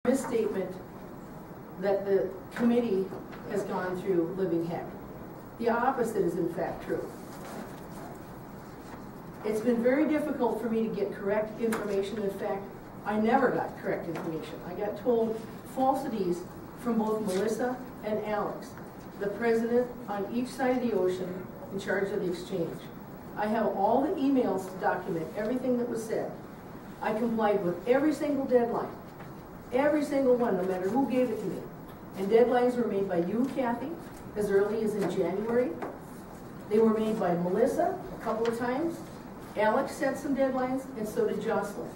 misstatement that the committee has gone through living heck. The opposite is in fact true. It's been very difficult for me to get correct information. In fact, I never got correct information. I got told falsities from both Melissa and Alex, the president on each side of the ocean in charge of the exchange. I have all the emails to document everything that was said. I complied with every single deadline. Every single one, no matter who gave it to me. And deadlines were made by you, Kathy, as early as in January. They were made by Melissa a couple of times. Alex set some deadlines, and so did Jocelyn.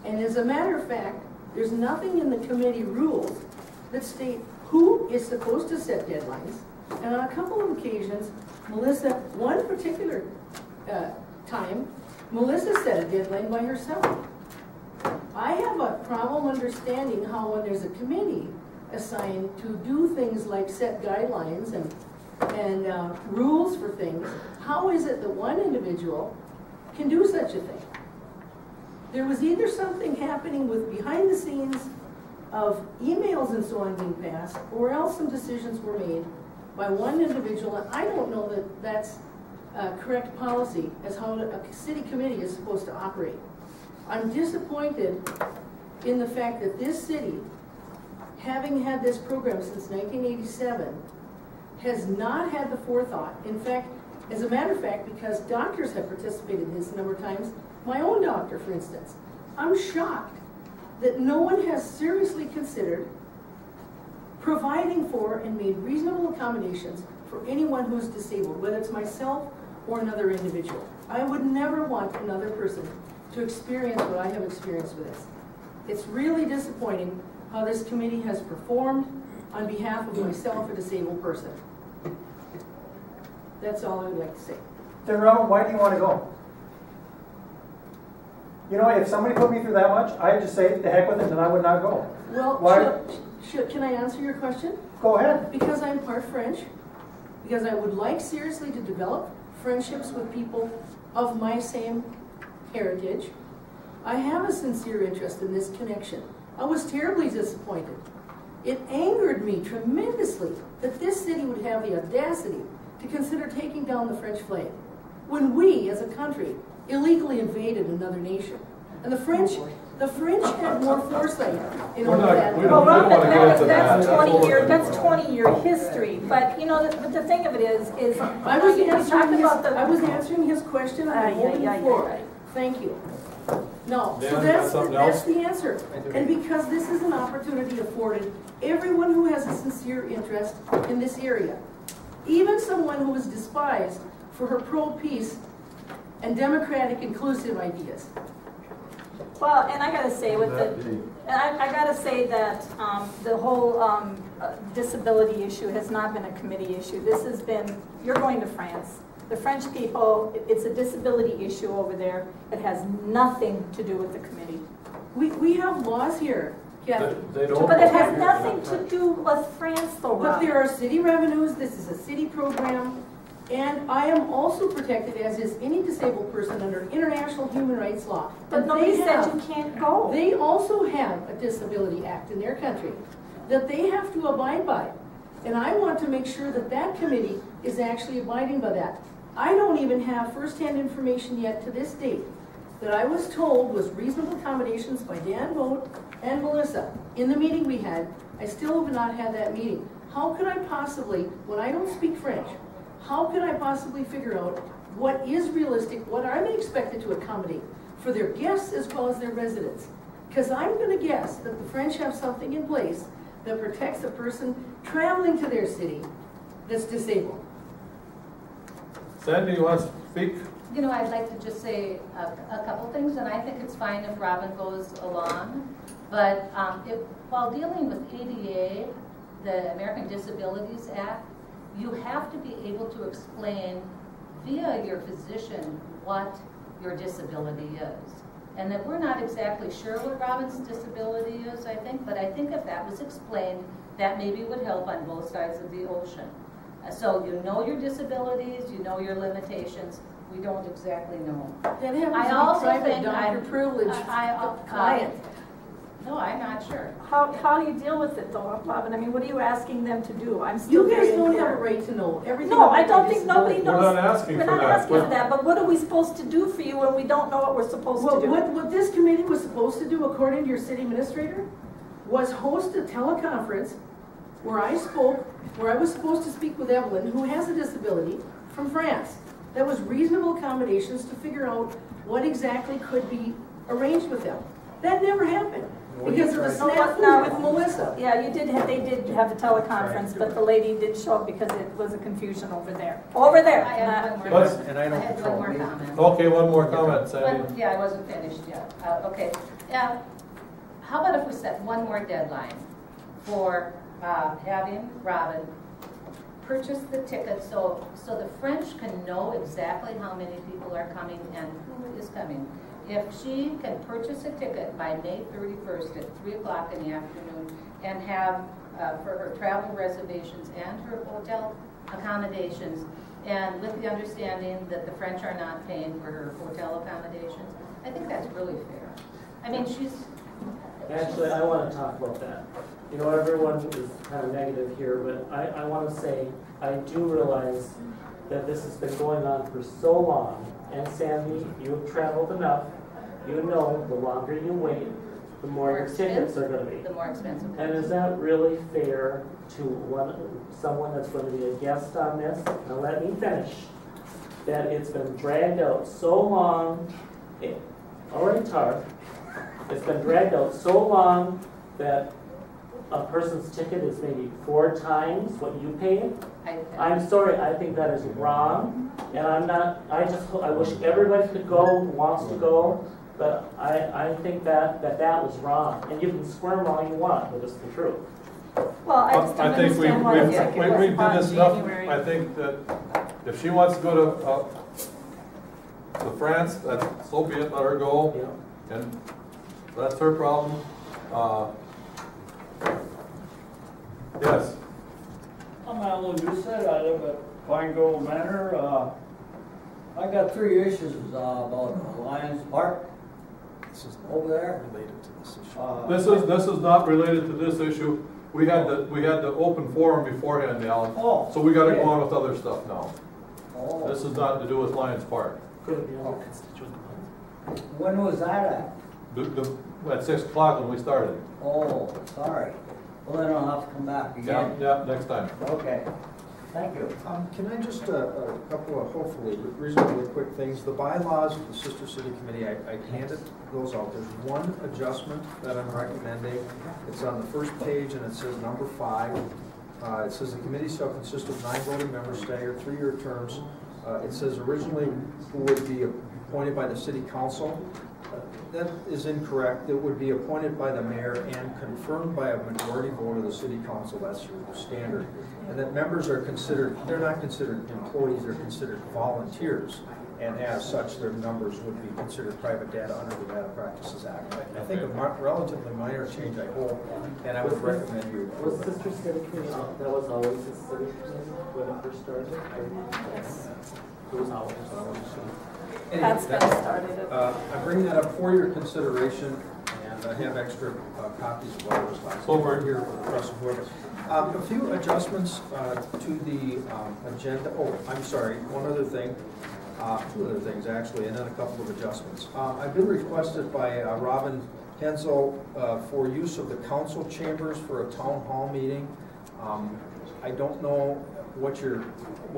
And as a matter of fact, there's nothing in the committee rules that state who is supposed to set deadlines. And on a couple of occasions, Melissa, one particular time, Melissa set a deadline by herself. I have a problem understanding how when there's a committee assigned to do things like set guidelines and rules for things, how is it that one individual can do such a thing? There was either something happening with behind the scenes of emails and so on being passed, or else some decisions were made by one individual, and I don't know that that's correct policy as how a city committee is supposed to operate. I'm disappointed in the fact that this city, having had this program since 1987, has not had the forethought. In fact, as a matter of fact, because doctors have participated in this a number of times, my own doctor, for instance, I'm shocked that no one has seriously considered providing for and made reasonable accommodations for anyone who's disabled, whether it's myself or another individual. I would never want another person to experience what I have experienced with this. It's really disappointing how this committee has performed on behalf of myself, a disabled person. That's all I would like to say. Then Robin, why do you want to go? You know, if somebody put me through that much, I'd just say, the heck with it, and I would not go. Well, why? Can I answer your question? Go ahead. Because I'm part French, because I would like seriously to develop friendships with people of my same heritage. I have a sincere interest in this connection. I was terribly disappointed. It angered me tremendously that this city would have the audacity to consider taking down the French flag when we, as a country, illegally invaded another nation. And the French had more foresight in all that. Well, that's 20-year history. But you know, the thing of it is I was answering his question on the holding floor. Thank you. No, so that's the answer. And because this is an opportunity afforded everyone who has a sincere interest in this area, even someone who is despised for her pro-peace and democratic inclusive ideas. Well, and I gotta say I gotta say that the whole disability issue has not been a committee issue. This has been, you're going to France. The French people, it's a disability issue over there. It has nothing to do with the committee. We have laws here, Kathy. But it has nothing to do with France, though. But there are city revenues. This is a city program. And I am also protected, as is any disabled person, under international human rights law. But nobody said you can't go. They also have a disability act in their country that they have to abide by. And I want to make sure that that committee is actually abiding by that. I don't even have firsthand information yet to this date that I was told was reasonable accommodations by Dan Vogt and Melissa in the meeting we had. I still have not had that meeting. How could I possibly, when I don't speak French, how could I possibly figure out what is realistic, what are they expected to accommodate for their guests as well as their residents? Because I'm going to guess that the French have something in place that protects a person traveling to their city that's disabled. Sandy, you want to speak? You know, I'd like to just say a couple things, and I think it's fine if Robin goes along. But while dealing with ADA, the American Disabilities Act, you have to be able to explain via your physician what your disability is. And that we're not exactly sure what Robin's disability is, I think, but I think if that was explained, that maybe would help on both sides of the ocean. So you know your disabilities, you know your limitations. We don't exactly know. That happens to be private doctor privilege client. No, I'm not sure. How do you deal with it though, Robin? I mean, what are you asking them to do? I'm still You guys very don't have a unclear. right to know everything. No, about I don't my think nobody disability. knows. We're not asking We're for not that. asking for that, but what are we supposed to do for you when we don't know what we're supposed Well, to do? what this committee was supposed to do, according to your city administrator, was host a teleconference where I spoke, where I was supposed to speak with Evelyn, who has a disability, from France. That was reasonable accommodations to figure out what exactly could be arranged with them. That never happened because of the snafu with Melissa. Yeah, they did have a teleconference, but the lady did show up because it was a confusion over there. Over there. I had not- one more, Let's- And I don't I had control one me. more comment. Okay, one more comment, Sandy. Yeah, I wasn't finished yet. Okay. How about if we set one more deadline for having Robin purchase the ticket so the French can know exactly how many people are coming and who is coming. If she can purchase a ticket by May 31st at 3 o'clock in the afternoon and have for her travel reservations and her hotel accommodations, and with the understanding that the French are not paying for her hotel accommodations, I think that's really fair. I mean, Actually, I want to talk about that. You know, everyone is kind of negative here, but I want to say, I do realize that this has been going on for so long. And Sandy, you have traveled enough. You know, the longer you wait, the more your tickets are going to be. the more expensive. And is that really fair to someone that's going to be a guest on this? Now let me finish. That it's been dragged out so long. All right, Tar. It's been dragged out so long that a person's ticket is maybe 4 times what you paid. I'm sorry, I think that is wrong, and I wish everybody could go who wants to go, but I think that was wrong. And you can squirm all you want, but it's the truth. Well, I just don't I think understand why the we ticket did wasn't bought in this enough. January. I think that if she wants to go to France, so be it, let her go. Yeah. And that's her problem. Yes. I'm Alan Doucette. I live at Pine Grove Manor. I got 3 issues about Lions Park over there. This is not related to this issue. We had the open forum beforehand, Alan. Oh, So we gotta okay. go on with other stuff now. Oh. This is not to do with Lions Park. Could be other constituent. When was that at? At 6 o'clock when we started. Oh, sorry. Well, then I'll have to come back Yeah, again. yeah, next time. Okay, thank you. Can I just, a couple of hopefully reasonably quick things. The bylaws of the Sister City Committee, I handed those out. There's one adjustment that I'm recommending. It's on the first page and it says number 5. It says the committee shall consist of 9 voting members, staggered 3-year terms. It says originally who would be appointed by the city council. That is incorrect. It would be appointed by the mayor and confirmed by a majority vote of the city council. That's your standard. And that members are considered, they're not considered employees, they're considered volunteers. And as such, their numbers would be considered private data under the Data Practices Act. I think a relatively minor change, I hope, and I would recommend you. Was Sister City Committee, that was always the city committee when it first started? Yes. It was always. Anyway, That's been started. I bring that up for your consideration, and I have extra copies of what was last Over here across the board. A few adjustments to the agenda. Oh, I'm sorry, one other thing. 2 other things, actually, and then a couple of adjustments. I've been requested by Robin Hensel for use of the council chambers for a town hall meeting. I don't know when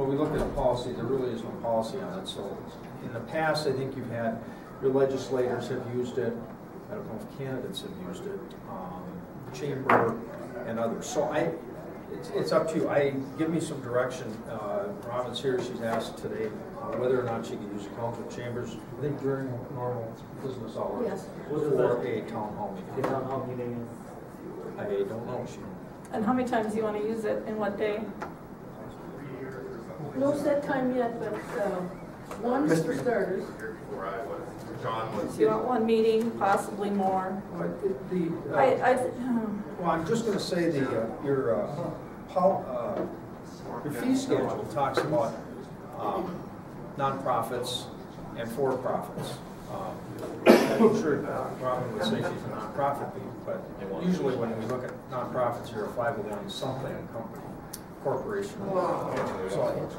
we look at the policy, there really is no policy on it. So in the past, I think you've had, your legislators have used it. I don't know if candidates have used it, chamber and others. So it's up to you. Give me some direction. Robin's here, she's asked today whether or not she can use the council chambers, I think during normal business hours. Yes. For a town hall The meeting. town hall meeting is. I don't know. And how many times do you want to use it, and what day? No set time yet, but one for starters. So you want 1 meeting, possibly more? Well, I'm just going to say your fee schedule talks about nonprofits and for-profits. I'm sure Robin would say she's a nonprofit, but usually when we look at nonprofits, you're a 501 something company, corporation. So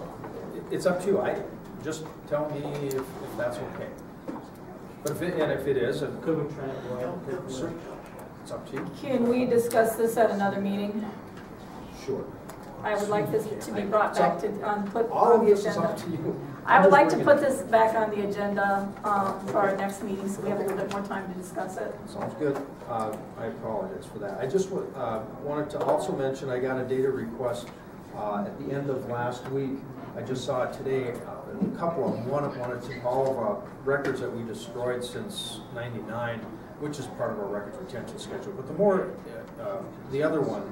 it's up to you. Just tell me if that's okay. But if it is, Could we try it? it's up to you. Can we discuss this at another meeting? Sure. I would like this to be brought back to, put All on of the this is agenda. up to you. I would like to Just put bring it. this back on the agenda for our next meeting, so we have a little bit more time to discuss it. Sounds good. I apologize for that. I just wanted to also mention, I got a data request at the end of last week. I just saw it today. A couple of them. One wanted to all of our records that we destroyed since '99, which is part of our records retention schedule. But the other one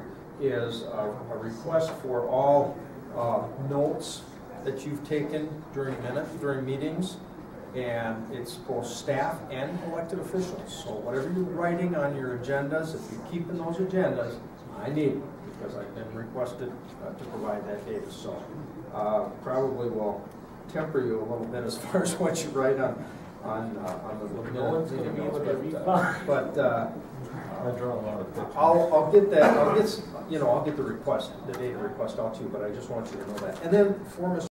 is a request for all notes that you've taken during meetings, and it's both staff and elected officials. So whatever you're writing on your agendas, if you keep in those agendas, I need it because I've been requested to provide that data. So probably will temper you a little bit as far as what you write on the No one's gonna be able to refund. but I draw a lot of pictures. I'll get that. I'll get the request, the data request out to you. But I just want you to know that. And then for Mr.